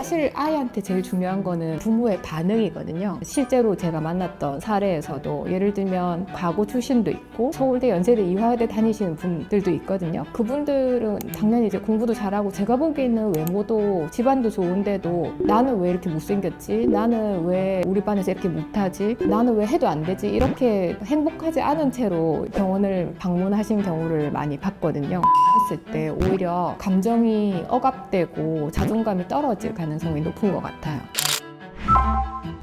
사실 아이한테 제일 중요한 거는 부모의 반응이거든요. 실제로 제가 만났던 사례에서도 예를 들면 과고 출신도 있고 서울대, 연세대, 이화여대 다니시는 분들도 있거든요. 그분들은 당연히 이제 공부도 잘하고 제가 보기에는 외모도 집안도 좋은데도 나는 왜 이렇게 못생겼지? 나는 왜 우리 반에서 이렇게 못하지? 나는 왜 해도 안 되지? 이렇게 행복하지 않은 채로 병원을 방문하신 경우를 많이 봤거든요. 했을 때 오히려 감정이 억압되고 자존감이 떨어질 가능성이 높은 것 같아요.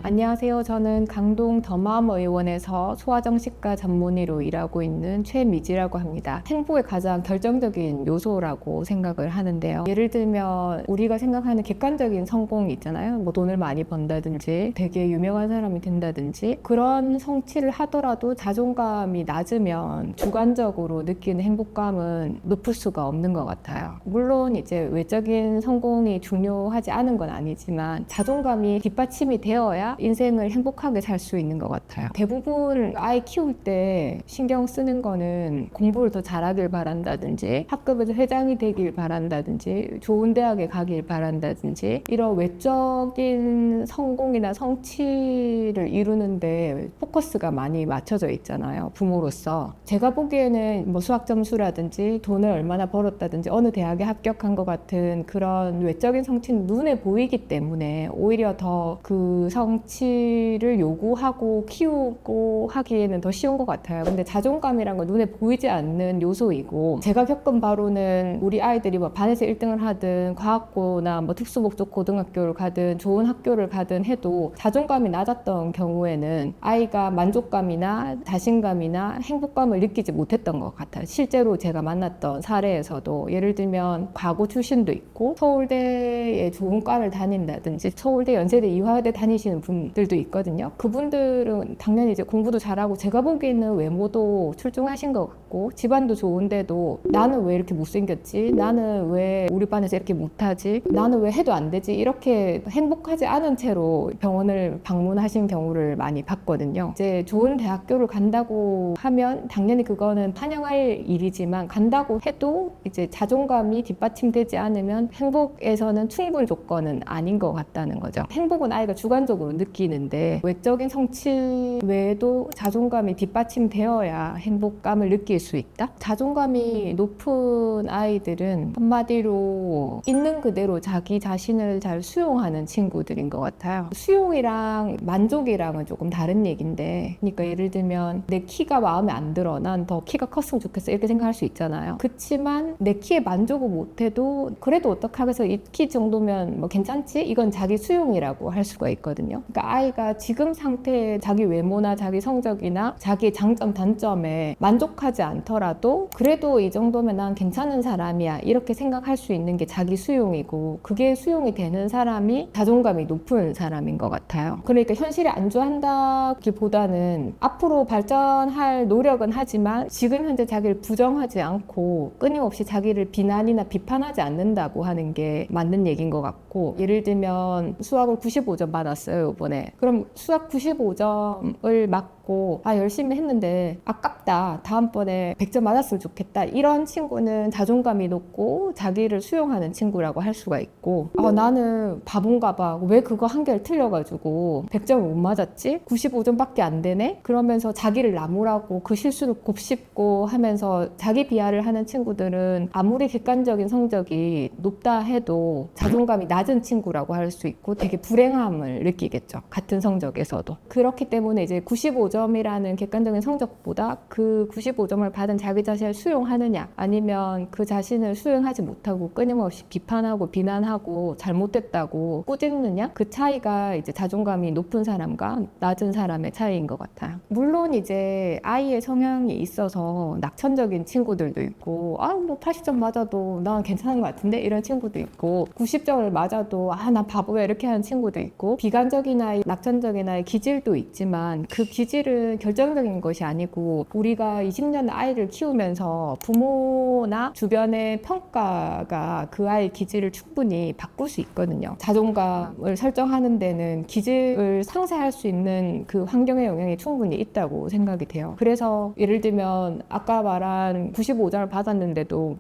안녕하세요. 저는 강동 더마음의원에서 소아정신과 전문의로 일하고 있는 최미지라고 합니다. 행복의 가장 결정적인 요소라고 생각을 하는데요. 예를 들면 우리가 생각하는 객관적인 성공이 있잖아요. 뭐 돈을 많이 번다든지 되게 유명한 사람이 된다든지 그런 성취를 하더라도 자존감이 낮으면 주관적으로 느끼는 행복감은 높을 수가 없는 것 같아요. 물론 이제 외적인 성공이 중요하지 않은 건 아니지만 자존감이 뒷받침이 되어야 인생을 행복하게 살 수 있는 것 같아요. 대부분 아이 키울 때 신경 쓰는 거는 공부를 더 잘하길 바란다든지 학급에서 회장이 되길 바란다든지 좋은 대학에 가길 바란다든지 이런 외적인 성공이나 성취를 이루는데 포커스가 많이 맞춰져 있잖아요. 부모로서 제가 보기에는 뭐 수학 점수라든지 돈을 얼마나 벌었다든지 어느 대학에 합격한 것 같은 그런 외적인 성취는 눈에 보이기 때문에 오히려 더 그 성취를 요구하고 키우고 하기에는 더 쉬운 것 같아요. 근데 자존감이란 건 눈에 보이지 않는 요소이고 제가 겪은 바로는 우리 아이들이 뭐 반에서 1등을 하든 과학고나 뭐 특수목적 고등학교를 가든 좋은 학교를 가든 해도 자존감이 낮았던 경우에는 아이가 만족감이나 자신감이나 행복감을 느끼지 못했던 것 같아요. 실제로 제가 만났던 사례에서도 예를 들면 과고 출신도 있고 서울대에 좋은 과를 다닌다든지 서울대, 연세대, 이화여대 다니시는 분들도 있거든요. 그분들은 당연히 이제 공부도 잘하고 제가 보기에는 외모도 출중하신 것 같고 집안도 좋은데도 나는 왜 이렇게 못생겼지? 나는 왜 우리 반에서 이렇게 못하지? 나는 왜 해도 안 되지? 이렇게 행복하지 않은 채로 병원을 방문하신 경우를 많이 봤거든요. 이제 좋은 대학교를 간다고 하면 당연히 그거는 환영할 일이지만 간다고 해도 이제 자존감이 뒷받침되지 않으면 행복에서는 충분 조건은 아닌 것 같다는 거죠. 행복은 아이가 주관적으로 느끼는데 외적인 성취 외에도 자존감이 뒷받침되어야 행복감을 느낄 수 있다? 자존감이 높은 아이들은 한마디로 있는 그대로 자기 자신을 잘 수용하는 친구들인 것 같아요. 수용이랑 만족이랑은 조금 다른 얘기인데 그러니까 예를 들면 내 키가 마음에 안 들어 난 더 키가 컸으면 좋겠어 이렇게 생각할 수 있잖아요. 그치만 내 키에 만족을 못해도 그래도 어떡하겠어 이 키 정도면 뭐 괜찮지? 이건 자기 수용이라고 할 수가 있거든요. 그러니까 아이가 지금 상태의 자기 외모나 자기 성적이나 자기의 장점 단점에 만족하지 않더라도 그래도 이 정도면 난 괜찮은 사람이야 이렇게 생각할 수 있는 게 자기 수용이고 그게 수용이 되는 사람이 자존감이 높은 사람인 것 같아요. 그러니까 현실에 안주한다기보다는 앞으로 발전할 노력은 하지만 지금 현재 자기를 부정하지 않고 끊임없이 자기를 비난이나 비판하지 않는다고 하는 게 맞는 얘기인 것 같고 예를 들면 수학을 95점 받았어요 이번에. 그럼 수학 95점을 맞고 열심히 했는데 아깝다 다음번에 100점 맞았으면 좋겠다 이런 친구는 자존감이 높고 자기를 수용하는 친구라고 할 수가 있고 나는 바본가 봐 왜 그거 한 개를 틀려가지고 100점을 못 맞았지? 95점밖에 안 되네? 그러면서 자기를 나무라고 그 실수를 곱씹고 하면서 자기 비하를 하는 친구들은 아무리 객관적인 성적이 높다 해도 자존감이 낮은 친구라고 할 수 있고 되게 불행함을 느끼겠죠. 같은 성적에서도. 그렇기 때문에 이제 95점이라는 객관적인 성적보다 그 95점을 받은 자기 자신을 수용하느냐 아니면 그 자신을 수용하지 못하고 끊임없이 비판하고 비난하고 잘못됐다고 꾸짖느냐 그 차이가 이제 자존감이 높은 사람과 낮은 사람의 차이인 것 같아요. 물론 이제 아이의 성향이 있어서 낙천적인 친구들도 있고 뭐 80점 맞아도 난 괜찮은 것 같은데 이런 친구도 있고 90점을 맞아도 난 바보야 이렇게 하는 친구도 있고 비관적이나 낙천적이나 기질도 있지만 그 기질은 결정적인 것이 아니고 우리가 20년 아이를 키우면서 부모나 주변의 평가가 그 아이의 기질을 충분히 바꿀 수 있거든요. 자존감을 설정하는 데는 기질을 상쇄할 수 있는 그 환경의 영향이 충분히 있다고 생각이 돼요. 그래서 예를 들면 아까 말한 95점을 받았는데도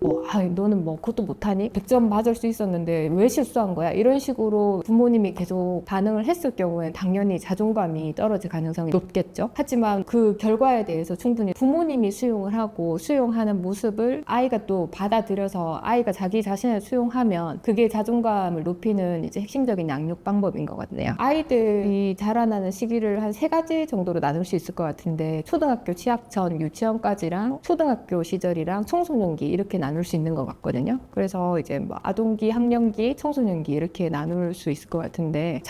너는 뭐 그것도 못하니? 100점 맞을 수 있었는데 왜 실수한 거야? 이런 식으로 부모님이 계속 반응을 했을 경우에 당연히 자존감이 떨어질 가능성이 높겠죠. 하지만 그 결과에 대해서 충분히 부모님이 수용을 하고 수용하는 모습을 아이가 또 받아들여서 아이가 자기 자신을 수용하면 그게 자존감을 높이는 이제 핵심적인 양육 방법인 것 같네요. 아이들이 자라나는 시기를 한 3가지 정도로 나눌 수 있을 것 같은데 초등학교 취학 전 유치원까지랑 초등학교 시절이랑 청소년기 이렇게 나눌 수 있는 것 같거든요. 그래서 이제 뭐 아동기, 학령기, 청소년기 이렇게 나눌 수 있을 것 같은데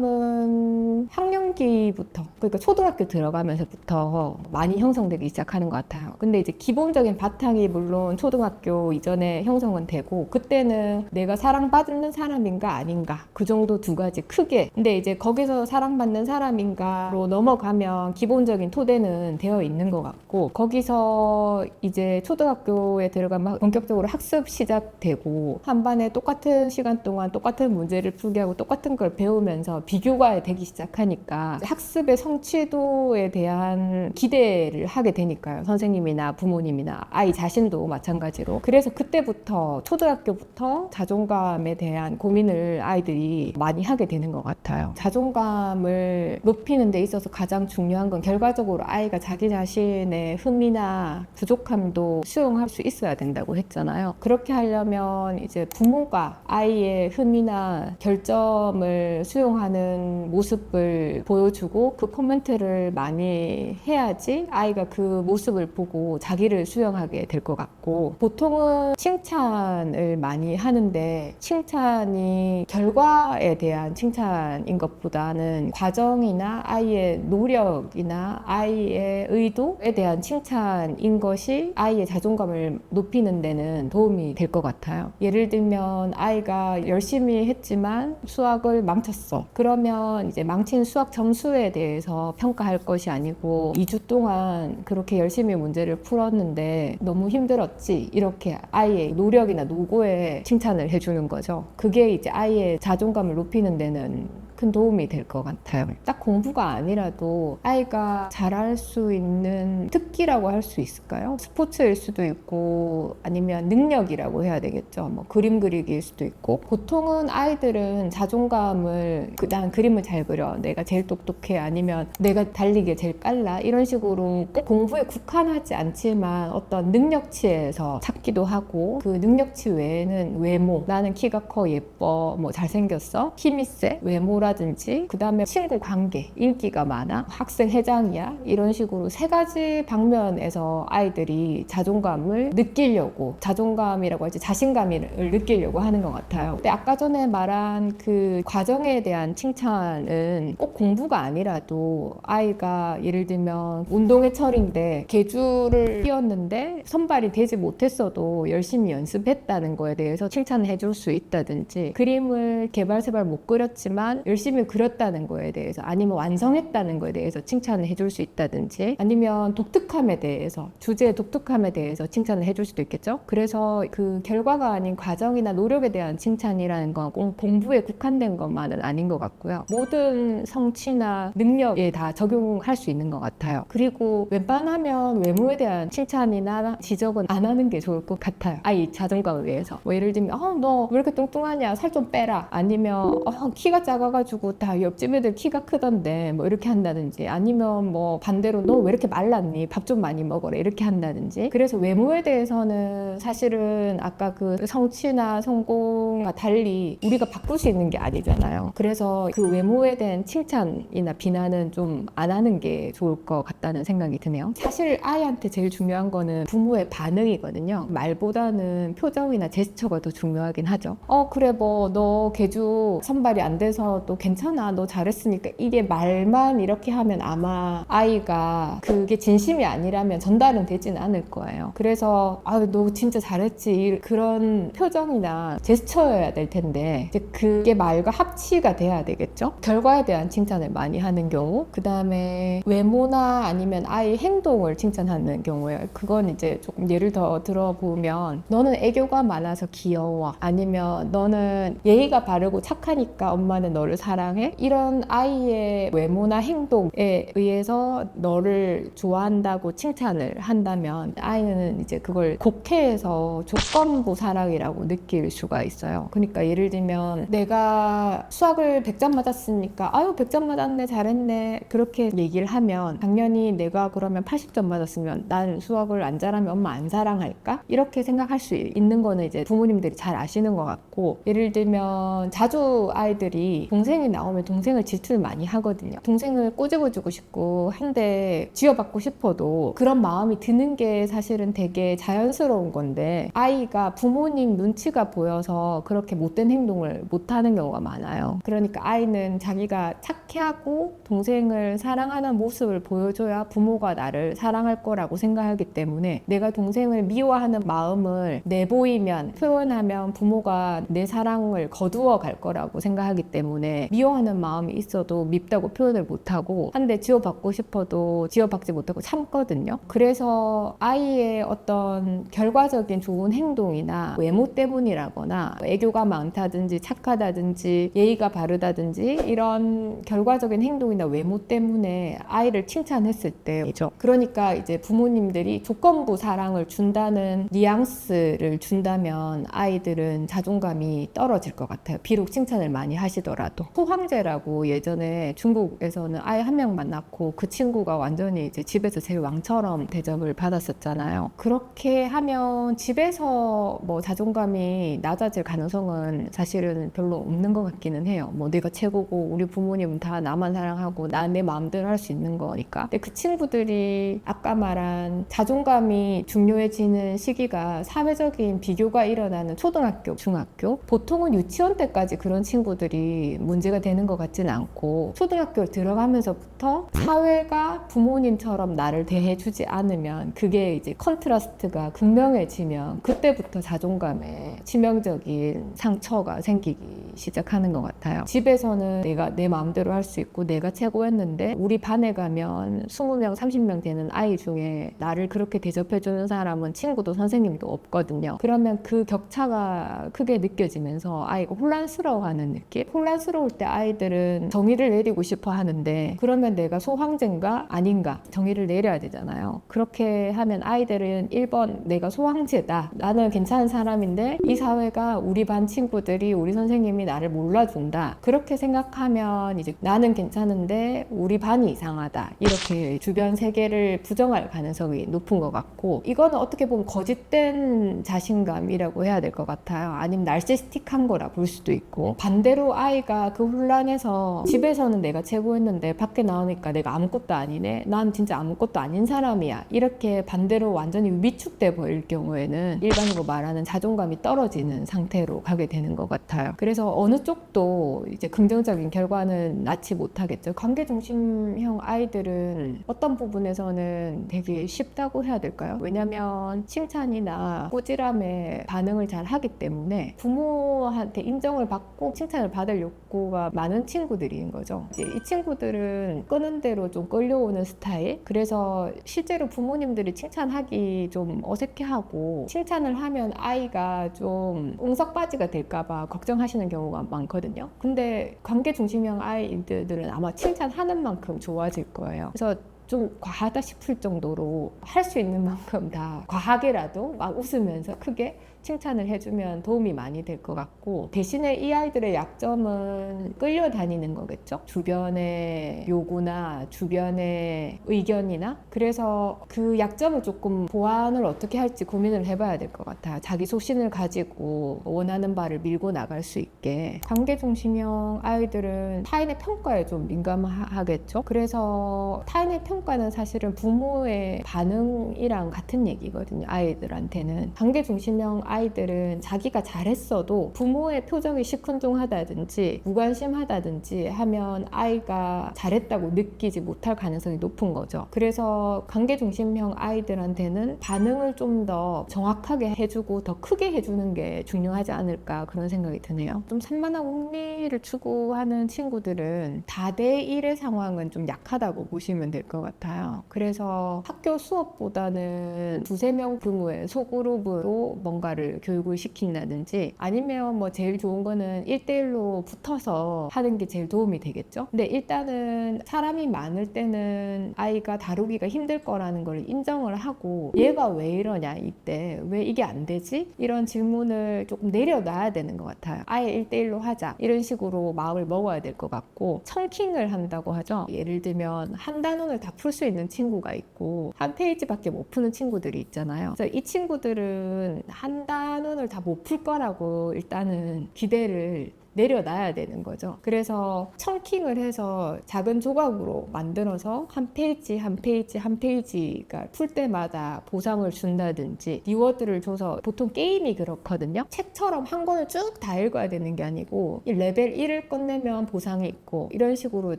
자존감은 학령기부터 그러니까 초등학교 들어가면서부터 많이 형성되기 시작하는 것 같아요. 근데 이제 기본적인 바탕이 물론 초등학교 이전에 형성은 되고 그때는 내가 사랑받는 사람인가 아닌가 그 정도 2가지 크게. 근데 이제 거기서 사랑받는 사람인가로 넘어가면 기본적인 토대는 되어 있는 것 같고 거기서 이제 초등학교에 들어가면 본격적으로 학습 시작되고 한 반에 똑같은 시간 동안 똑같은 문제를 풀게 하고 똑같은 걸 배우면서 비교가 되기 시작하니까 학습의 성취도에 대한 기대를 하게 되니까요. 선생님이나 부모님이나 아이 자신도 마찬가지로. 그래서 그때부터 초등학교부터 자존감에 대한 고민을 아이들이 많이 하게 되는 것 같아요. 자존감을 높이는 데 있어서 가장 중요한 건 결과적으로 아이가 자기 자신의 흠이나 부족함도 수용할 수 있어야 된다고 했잖아요. 그렇게 하려면 이제 부모가 아이의 흠이나 결점을 수용하는 모습을 보여주고 그 코멘트를 많이 해야지 아이가 그 모습을 보고 자기를 수용하게 될 것 같고 보통은 칭찬을 많이 하는데 칭찬이 결과에 대한 칭찬인 것보다는 과정이나 아이의 노력이나 아이의 의도에 대한 칭찬인 것이 아이의 자존감을 높이는 데는 도움이 될 것 같아요. 예를 들면 아이가 열심히 했지만 수학을 망쳤어. 그러면 이제 망친 수학 점수에 대해서 평가할 것이 아니고 2주 동안 그렇게 열심히 문제를 풀었는데 너무 힘들었지. 이렇게 아이의 노력이나 노고에 칭찬을 해주는 거죠. 그게 이제 아이의 자존감을 높이는 데는 큰 도움이 될 것 같아요. 딱 공부가 아니라도 아이가 잘할 수 있는 특기라고 할 수 있을까요? 스포츠일 수도 있고 아니면 능력이라고 해야 되겠죠. 뭐 그림 그리기일 수도 있고 보통은 아이들은 자존감을 난 그림을 잘 그려 내가 제일 똑똑해 아니면 내가 달리기에 제일 빨라 이런 식으로 꼭 공부에 국한하지 않지만 어떤 능력치에서 찾기도 하고 그 능력치 외에는 외모 나는 키가 커 예뻐 뭐 잘생겼어 힘이 세 외모라든지 그 다음에 친구 관계 인기가 많아 학생 회장이야 이런 식으로 3가지 방면에서 아이들이 자존감을 느끼려고 자존감이라고 할지 자신감을 느끼려고 하는 것 같아요. 근데 아까 전에 말한 그 과정에 대한 칭찬은 꼭 공부가 아니라도 아이가 예를 들면 운동회 철인데 계주를 뛰었는데 선발이 되지 못했어도 열심히 연습했다는 거에 대해서 칭찬을 해줄 수 있다든지 그림을 개발세발 못 그렸지만 열심히 그렸다는 거에 대해서 아니면 완성했다는 거에 대해서 칭찬을 해줄 수 있다든지 아니면 독특함에 대해서 주제의 독특함에 대해서 칭찬을 해줄 수도 있겠죠. 그래서 그 결과가 아닌 과정이나 노력에 대한 칭찬이라는 건 꼭 공부에 국한된 것만은 아닌 것 같고요. 모든 성취나 능력에 다 적용할 수 있는 것 같아요. 그리고 웬만하면 외모에 대한 칭찬이나 지적은 안 하는 게 좋을 것 같아요. 아이 자존감을 위해서. 뭐 예를 들면 너 왜 이렇게 뚱뚱하냐 살 좀 빼라 아니면 키가 작아가지고 다 옆집 애들 키가 크던데 뭐 이렇게 한다든지 아니면 뭐 반대로 너 왜 이렇게 말랐니 밥 좀 많이 먹어라 이렇게 한다든지. 그래서 외모에 대해서는 사실은 아까 그 성취나 성공과 달리 우리가 바꿀 수 있는 게 아니잖아요. 그래서 그 외모에 대한 칭찬이나 비난은 좀 안 하는 게 좋을 것 같다는 생각이 드네요. 사실 아이한테 제일 중요한 거는 부모의 반응이거든요. 말보다는 표정이나 제스처가 더 중요하긴 하죠. 그래 뭐 너 계주 선발이 안 돼서 또 괜찮아, 너 잘했으니까, 이게 말만 이렇게 하면 아마 아이가 그게 진심이 아니라면 전달은 되진 않을 거예요. 그래서 너 진짜 잘했지, 그런 표정이나 제스처여야 될 텐데 이제 그게 말과 합치가 돼야 되겠죠. 결과에 대한 칭찬을 많이 하는 경우, 그 다음에 외모나 아니면 아이 행동을 칭찬하는 경우에, 그건 이제 조금 예를 더 들어보면, 너는 애교가 많아서 귀여워, 아니면 너는 예의가 바르고 착하니까 엄마는 너를 사랑해, 이런 아이의 외모나 행동에 의해서 너를 좋아한다고 칭찬을 한다면 아이는 이제 그걸 곡해해서 조건부 사랑이라고 느낄 수가 있어요. 그러니까 예를 들면 내가 수학을 100점 맞았으니까 아유 100점 맞았네, 잘했네, 그렇게 얘기를 하면, 당연히 내가 그러면 80점 맞았으면 난 수학을 안 잘하면 엄마 안 사랑할까? 이렇게 생각할 수 있는 거는 이제 부모님들이 잘 아시는 것 같고, 예를 들면 자주 아이들이 동생이 나오면 동생을 질투를 많이 하거든요. 동생을 꼬집어주고 싶고 한데 지어받고 싶어도 그런 마음이 드는 게 사실은 되게 자연스러운 건데, 아이가 부모님 눈치가 보여서 그렇게 못된 행동을 못하는 경우가 많아요. 그러니까 아이는 자기가 착해하고 동생을 사랑하는 모습을 보여줘야 부모가 나를 사랑할 거라고 생각하기 때문에, 내가 동생을 미워하는 마음을 내보이면, 표현하면 부모가 내 사랑을 거두어 갈 거라고 생각하기 때문에 미워하는 마음이 있어도 밉다고 표현을 못하고, 한데 지어받고 싶어도 지어받지 못하고 참거든요. 그래서 아이의 어떤 결과적인 좋은 행동이나 외모 때문이라거나 애교가 많다든지 착하다든지 예의가 바르다든지 이런 결과적인 행동이나 외모 때문에 아이를 칭찬했을 때죠. 그러니까 이제 부모님들이 조건부 사랑을 준다는 뉘앙스를 준다면 아이들은 자존감이 떨어질 것 같아요. 비록 칭찬을 많이 하시더라도. 소황제라고 예전에 중국에서는 아이 한 명만 낳고 그 친구가 완전히 이제 집에서 제일 왕처럼 대접을 받았었잖아요. 그렇게 하면 집에서 뭐 자존감이 낮아질 가능성은 사실은 별로 없는 것 같기는 해요. 뭐 내가 최고고 우리 부모님은 다 나만 사랑하고 나 내 마음대로 할 수 있는 거니까. 근데 그 친구들이 아까 말한 자존감이 중요해지는 시기가 사회적인 비교가 일어나는 초등학교, 중학교, 보통은 유치원 때까지 그런 친구들이 문제가 되는 것 같지는 않고, 초등학교 들어가면서부터 사회가 부모님처럼 나를 대해주지 않으면, 그게 이제 컨트라스트가 극명해지면 그때부터 자존감에 치명적인 상처가 생기기 시작하는 것 같아요. 집에서는 내가 내 마음대로 할 수 있고 내가 최고였는데, 우리 반에 가면 20명, 30명 되는 아이 중에 나를 그렇게 대접해주는 사람은 친구도 선생님도 없거든요. 그러면 그 격차가 크게 느껴지면서 아이가 혼란스러워하는 느낌? 혼란스러울 때 아이들은 정의를 내리고 싶어 하는데, 그러면 내가 소황제인가 아닌가 정의를 내려야 되잖아요. 그렇게 하면 아이들은 1번 내가 소황제다, 나는 괜찮은 사람인데 이 사회가, 우리 반 친구들이, 우리 선생님이 나를 몰라준다, 그렇게 생각하면 이제 나는 괜찮은데 우리 반이 이상하다, 이렇게 주변 세계를 부정할 가능성이 높은 것 같고, 이거는 어떻게 보면 거짓된 자신감이라고 해야 될 것 같아요. 아니면 나르시스틱한 거라 볼 수도 있고, 반대로 아이가 그 혼란에서 집에서는 내가 최고였는데 밖에 나오니까 내가 아무것도 아니네, 난 진짜 아무것도 아닌 사람이야, 이렇게 반대로 완전히 위축돼 보일 경우에는 일반적으로 말하는 자존감이 떨어지는 상태로 가게 되는 것 같아요. 그래서 어느 쪽도 이제 긍정적인 결과는 낳지 못하겠죠. 관계중심형 아이들은 어떤 부분에서는 되게 쉽다고 해야 될까요? 왜냐면 칭찬이나 꼬지람에 반응을 잘 하기 때문에 부모한테 인정을 받고 칭찬을 받을 욕구가 많은 친구들인 거죠. 이제 이 친구들은 끄는 대로 좀 끌려오는 스타일. 그래서 실제로 부모님들이 칭찬하기 좀 어색해하고, 칭찬을 하면 아이가 좀 웅석바지가 될까봐 걱정하시는 경우가 많거든요. 근데 관계중심형 아이들은 아마 칭찬하는 만큼 좋아질 거예요. 그래서 좀 과하다 싶을 정도로 할 수 있는 만큼 다 과하게라도 막 웃으면서 크게 칭찬을 해주면 도움이 많이 될 것 같고, 대신에 이 아이들의 약점은 끌려다니는 거겠죠. 주변의 요구나 주변의 의견이나. 그래서 그 약점을 조금 보완을 어떻게 할지 고민을 해봐야 될 것 같아요. 자기 소신을 가지고 원하는 바를 밀고 나갈 수 있게. 관계중심형 아이들은 타인의 평가에 좀 민감하겠죠. 그래서 타인의 평가는 사실은 부모의 반응이랑 같은 얘기거든요. 아이들한테는. 관계중심형 아이들은 자기가 잘했어도 부모의 표정이 시큰둥하다든지 무관심하다든지 하면 아이가 잘했다고 느끼지 못할 가능성이 높은 거죠. 그래서 관계중심형 아이들한테는 반응을 좀 더 정확하게 해주고 더 크게 해주는 게 중요하지 않을까, 그런 생각이 드네요. 좀 산만하고 흥미를 추구하는 친구들은 다대1의 상황은 좀 약하다고 보시면 될 것 같아요. 그래서 학교 수업보다는 두세 명 규모의 소그룹으로 뭔가를 교육을 시킨다든지, 아니면 뭐 제일 좋은 거는 1대1로 붙어서 하는 게 제일 도움이 되겠죠. 근데 일단은 사람이 많을 때는 아이가 다루기가 힘들 거라는 걸 인정을 하고, 얘가 왜 이러냐, 이때 왜 이게 안 되지? 이런 질문을 조금 내려놔야 되는 것 같아요. 아예 1대1로 하자, 이런 식으로 마음을 먹어야 될 것 같고, 청킹을 한다고 하죠. 예를 들면 한 단원을 다 풀 수 있는 친구가 있고 한 페이지밖에 못 푸는 친구들이 있잖아요. 그래서 이 친구들은 한 단원을 다 못 풀 거라고 일단은 기대를 내려놔야 되는 거죠. 그래서 청킹을 해서 작은 조각으로 만들어서 한 페이지 한 페이지 한 페이지가 풀 때마다 보상을 준다든지, 리워드를 줘서, 보통 게임이 그렇거든요. 책처럼 한 권을 쭉 다 읽어야 되는 게 아니고 레벨 1을 끝내면 보상이 있고, 이런 식으로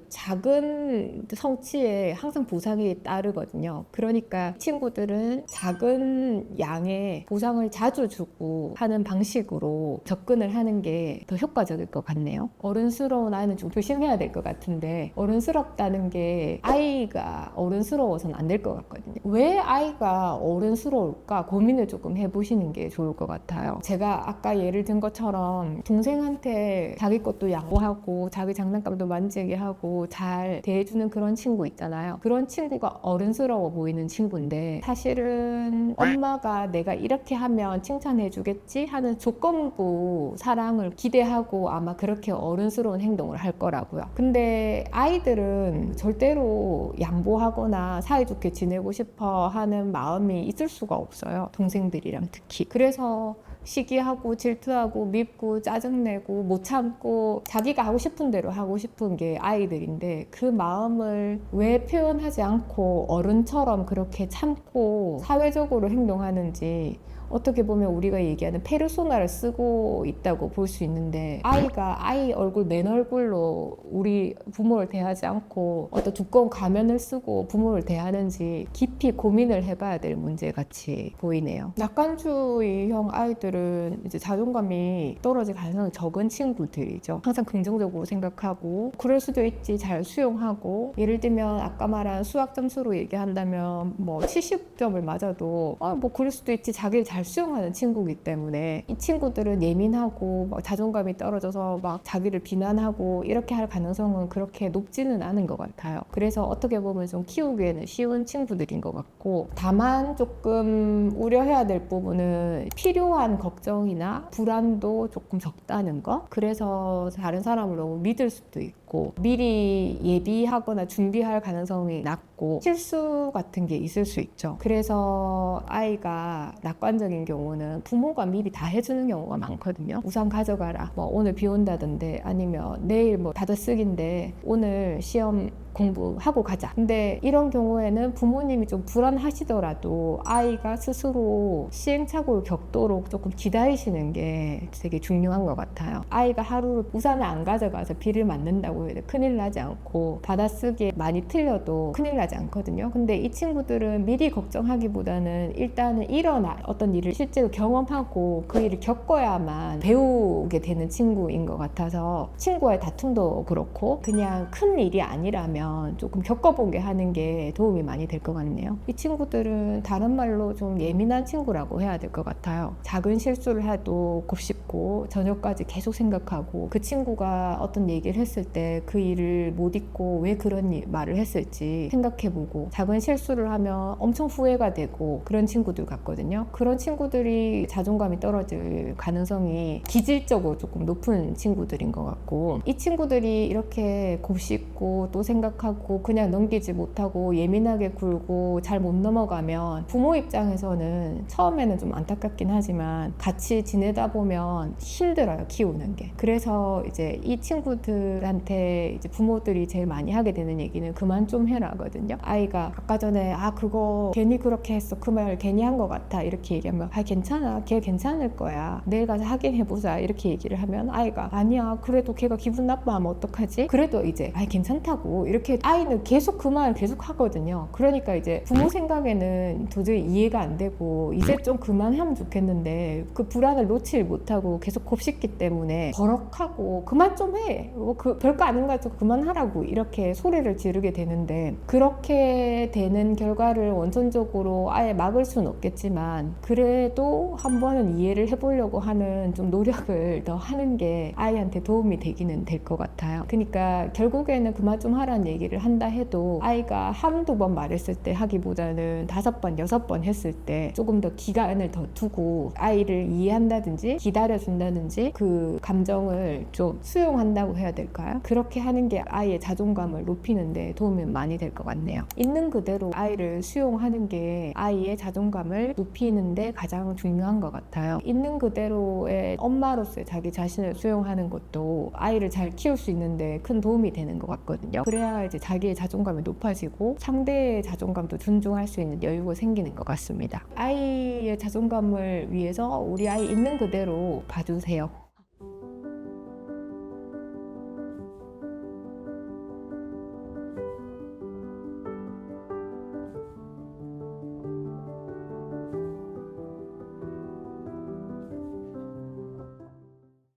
작은 성취에 항상 보상이 따르거든요. 그러니까 친구들은 작은 양의 보상을 자주 주고 하는 방식으로 접근을 하는 게 더 효과적일 것 같네요. 어른스러운 아이는 좀 조심해야 될 것 같은데, 어른스럽다는 게 아이가 어른스러워서는 안 될 것 같거든요. 왜 아이가 어른스러울까 고민을 조금 해보시는 게 좋을 것 같아요. 제가 아까 예를 든 것처럼 동생한테 자기 것도 양보하고 자기 장난감도 만지게 하고 잘 대해주는 그런 친구 있잖아요. 그런 친구가 어른스러워 보이는 친구인데, 사실은 엄마가 내가 이렇게 하면 칭찬해주겠지 하는 조건부 사랑을 기대하고 아마 그렇게 어른스러운 행동을 할 거라고요. 근데 아이들은 절대로 양보하거나 사이좋게 지내고 싶어 하는 마음이 있을 수가 없어요. 동생들이랑 특히. 그래서 시기하고 질투하고 밉고 짜증내고 못 참고 자기가 하고 싶은 대로 하고 싶은 게 아이들인데, 그 마음을 왜 표현하지 않고 어른처럼 그렇게 참고 사회적으로 행동하는지, 어떻게 보면 우리가 얘기하는 페르소나를 쓰고 있다고 볼 수 있는데, 아이가 아이 얼굴 맨 얼굴로 우리 부모를 대하지 않고 어떤 두꺼운 가면을 쓰고 부모를 대하는지 깊이 고민을 해봐야 될 문제 같이 보이네요. 낙관주의형 아이들은 이제 자존감이 떨어질 가능성이 적은 친구들이죠. 항상 긍정적으로 생각하고, 그럴 수도 있지, 잘 수용하고, 예를 들면 아까 말한 수학 점수로 얘기한다면 뭐 70점을 맞아도 뭐 그럴 수도 있지, 자기를 잘 수용하는 친구이기 때문에, 이 친구들은 예민하고 막 자존감이 떨어져서 막 자기를 비난하고 이렇게 할 가능성은 그렇게 높지는 않은 것 같아요. 그래서 어떻게 보면 좀 키우기에는 쉬운 친구들인 것 같고, 다만 조금 우려해야 될 부분은 필요한 걱정이나 불안도 조금 적다는 거. 그래서 다른 사람을 너무 믿을 수도 있고, 미리 예비하거나 준비할 가능성이 낮고, 실수 같은 게 있을 수 있죠. 그래서 아이가 낙관적인 경우는 부모가 미리 다 해주는 경우가 많거든요. 우산 가져가라, 뭐 오늘 비 온다던데, 아니면 내일 뭐 받아쓰기인데 오늘 시험 공부하고 가자. 근데 이런 경우에는 부모님이 좀 불안하시더라도 아이가 스스로 시행착오를 겪도록 조금 기다리시는 게 되게 중요한 것 같아요. 아이가 하루 우산을 안 가져가서 비를 맞는다고 해도 큰일 나지 않고, 받아쓰기에 많이 틀려도 큰일 나지 않거든요. 근데 이 친구들은 미리 걱정하기보다는 일단은 일어나 어떤 일을 실제로 경험하고 그 일을 겪어야만 배우게 되는 친구인 것 같아서, 친구와의 다툼도 그렇고 그냥 큰 일이 아니라면 조금 겪어보게 하는 게 도움이 많이 될 것 같네요. 이 친구들은 다른 말로 좀 예민한 친구라고 해야 될 것 같아요. 작은 실수를 해도 곱씹고 저녁까지 계속 생각하고, 그 친구가 어떤 얘기를 했을 때 그 일을 못 잊고 왜 그런 말을 했을지 생각해보고, 작은 실수를 하면 엄청 후회가 되고 그런 친구들 같거든요. 그런 친구들이 자존감이 떨어질 가능성이 기질적으로 조금 높은 친구들인 것 같고, 이 친구들이 이렇게 곱씹고 또 생각 생각하고 그냥 넘기지 못하고 예민하게 굴고 잘 못 넘어가면 부모 입장에서는 처음에는 좀 안타깝긴 하지만 같이 지내다 보면 힘들어요, 키우는 게. 그래서 이제 이 친구들한테 이제 부모들이 제일 많이 하게 되는 얘기는 그만 좀 해라거든요. 아이가 아까 전에 그거 괜히 그렇게 했어, 그 말 괜히 한 것 같아 이렇게 얘기하면 괜찮아, 걔 괜찮을 거야, 내일 가서 확인해보자 이렇게 얘기를 하면 아이가 아니야, 그래도 걔가 기분 나빠하면 어떡하지? 그래도 이제 괜찮다고 이렇게 아이는 계속 그 말을 계속 하거든요. 그러니까 이제 부모 생각에는 도저히 이해가 안 되고 이제 좀 그만하면 좋겠는데 그 불안을 놓지 못하고 계속 곱씹기 때문에 버럭하고 그만 좀 해, 그 별거 아닌 거 가지고 그만하라고 이렇게 소리를 지르게 되는데, 그렇게 되는 결과를 원천적으로 아예 막을 수는 없겠지만 그래도 한 번은 이해를 해보려고 하는 좀 노력을 더 하는 게 아이한테 도움이 되기는 될 것 같아요. 그러니까 결국에는 그만 좀 하라는 얘기를 한다 해도 아이가 한두 번 말했을 때 하기보다는 5번, 6번 했을 때 조금 더 기간을 더 두고 아이를 이해한다든지 기다려준다든지 그 감정을 좀 수용한다고 해야 될까요? 그렇게 하는 게 아이의 자존감을 높이는 데 도움이 많이 될 것 같네요. 있는 그대로 아이를 수용하는 게 아이의 자존감을 높이는 데 가장 중요한 것 같아요. 있는 그대로의 엄마로서의 자기 자신을 수용하는 것도 아이를 잘 키울 수 있는데 큰 도움이 되는 것 같거든요. 그래야 이제 자기의 자존감이 높아지고 상대의 자존감도 존중할 수 있는 여유가 생기는 것 같습니다. 아이의 자존감을 위해서 우리 아이 있는 그대로 봐주세요.